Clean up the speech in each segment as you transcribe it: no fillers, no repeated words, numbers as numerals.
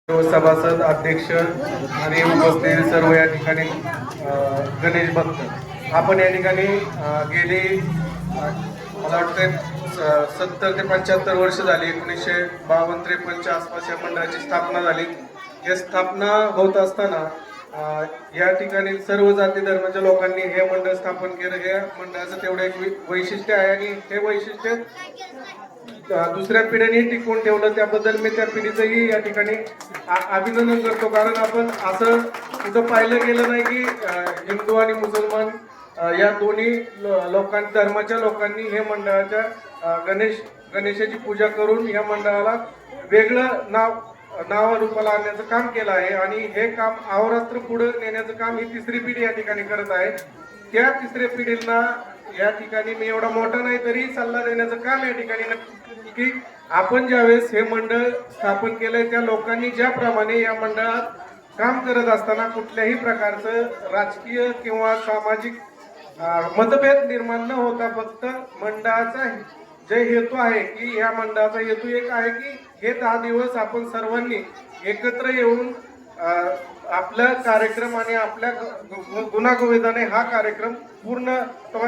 सभासद अध्यक्ष आणि उपस्थित सर्व या ठिकाणी गणेश भक्त आपण या ठिकाणी गेली मला वाटते 70 ते 75 वर्ष झाली. 1952-53 आसपास या मंडळाची स्थापना झाली. या स्थापना होत असताना या ठिकाणी सर्व जाती धर्माच्या लोकांनी हे मंडळ स्थापन केलं. हे मंडळाचं तेवढं एक वैशिष्ट्य आहे आणि हे वैशिष्ट्य दुसऱ्या पिढीने टिकवून ठेवलं. त्याबद्दल मी त्या पिढीचंही या ठिकाणी अभिनंदन करतो. कारण आपण असं कुठं पाहिलं गेलं नाही की हिंदू आणि मुसलमान या दोन्ही धर्माच्या लोकांनी हे मंडळाच्या गणेशाची पूजा करून या मंडळाला वेगळं नाव रूपाला आणण्याचं काम केलं आहे. आणि हे काम अहोरात्र पुढे नेण्याचं काम ही तिसरी पिढी या ठिकाणी करत आहे. त्या तिसऱ्या पिढीला या ठिकाणी मी एवढा मोठा नाही तरी सल्ला देण्याचं काम या ठिकाणी की आपण ज्यावेळेस हे मंडळ स्थापन केलंय त्या लोकांनी ज्याप्रमाणे या मंडळात काम करत असताना कुठल्याही प्रकारचं राजकीय किंवा सामाजिक मतभेद निर्माण न होता फक्त मंडळाचा जे हेतू आहे की या मंडळाचा हेतू एक आहे की हे 10 दिवस आपण सर्वांनी एकत्र येऊन आपला कार्यक्रम आणि आपल्या गुणागोविंदाने हा कार्यक्रम पूर्ण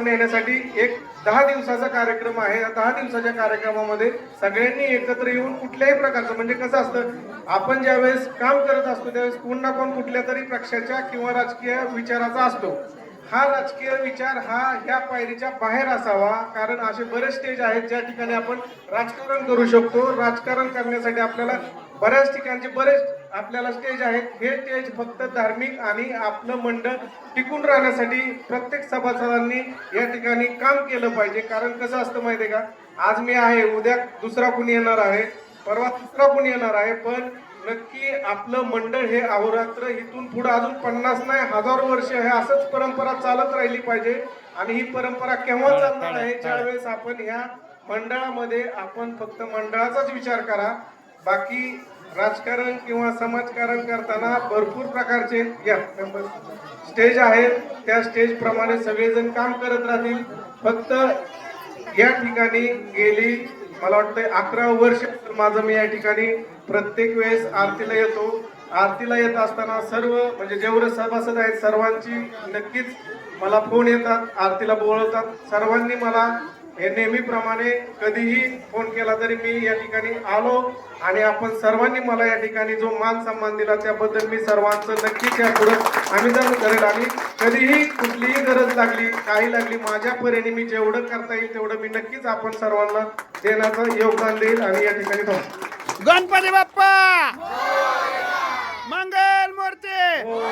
नेण्यासाठी एक 10 दिवसाचा कार्यक्रम आहे. या 10 दिवसाच्या कार्यक्रमामध्ये सगळ्यांनी एकत्र येऊन कुठल्याही प्रकारचं म्हणजे कसं असतं आपण ज्यावेळेस काम करत असतो त्यावेळेस कोण ना कोण कुठल्या तरी पक्षाच्या किंवा राजकीय विचाराचा असतो. हा राजकीय विचार हा ह्या पायरीच्या बाहेर असावा. कारण असे बरेच स्टेज आहेत ज्या ठिकाणी आपण राजकारण करू शकतो. राजकारण करण्यासाठी आपल्याला बऱ्याच ठिकाणचे बरेच आपल्याला स्टेज आहेत. हे स्टेज फक्त धार्मिक आणि आपलं मंडळ टिकून राहण्यासाठी प्रत्येक सभासदांनी या ठिकाणी काम केलं पाहिजे. कारण कसं असतं माहितीये का, आज मी आहे, उद्या दुसरा कुणी येणार आहे, परवा तिसरा कुणी येणार आहे, पण नक्की आपलं मंडळ हे अहोरात्र इथून पुढे अजून 50 नाही 1000 वर्ष हे असंच परंपरा चालत राहिली पाहिजे. आणि ही परंपरा केव्हा चालणार आहे, ज्यावेळेस आपण ह्या मंडळामध्ये आपण फक्त मंडळाचाच विचार करा. बाकी राजकारण किंवा समाजकारण करताना भरपूर प्रकारचे या स्टेज आहेत. त्या स्टेज प्रमाणे सगळेजण काम करत राहतील. फक्त या ठिकाणी गेली मला वाटतं 11 वर्ष माझं मी या ठिकाणी प्रत्येक वेळेस आरतीला येतो. आरतीला येत असताना सर्व म्हणजे जेवढे सभासद आहेत सर्वांची नक्कीच मला फोन येतात, आरतीला बोलवतात. सर्वांनी मला हे नेहमीप्रमाणे कधीही फोन केला तरी मी या ठिकाणी आलो आणि आपण सर्वांनी मला या ठिकाणी जो मान सन्मान दिला त्याबद्दल मी सर्वांचं नक्कीच यापुढे आम्ही करेल. आणि कधीही कुठलीही गरज लागली काही लागली माझ्या परीने मी जेवढं करता येईल तेवढं मी नक्कीच आपण सर्वांना देण्याचं योगदान देईल. आणि या ठिकाणी गणपती बाप्पा मंगल मूर्ती.